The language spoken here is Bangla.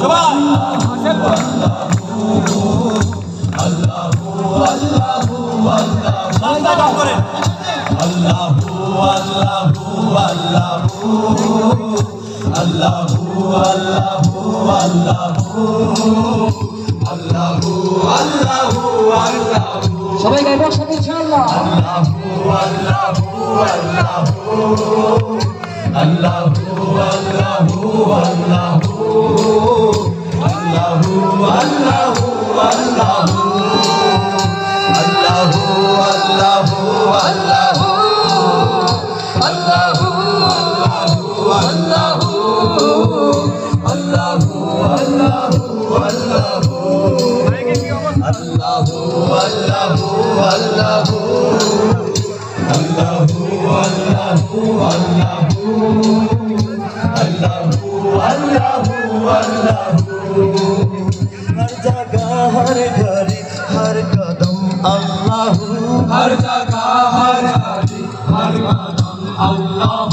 সবাই সবাই গাইব একসাথে ইনশাআল্লাহ। हर जगह हर घड़ी हर कदम अल्लाह, हर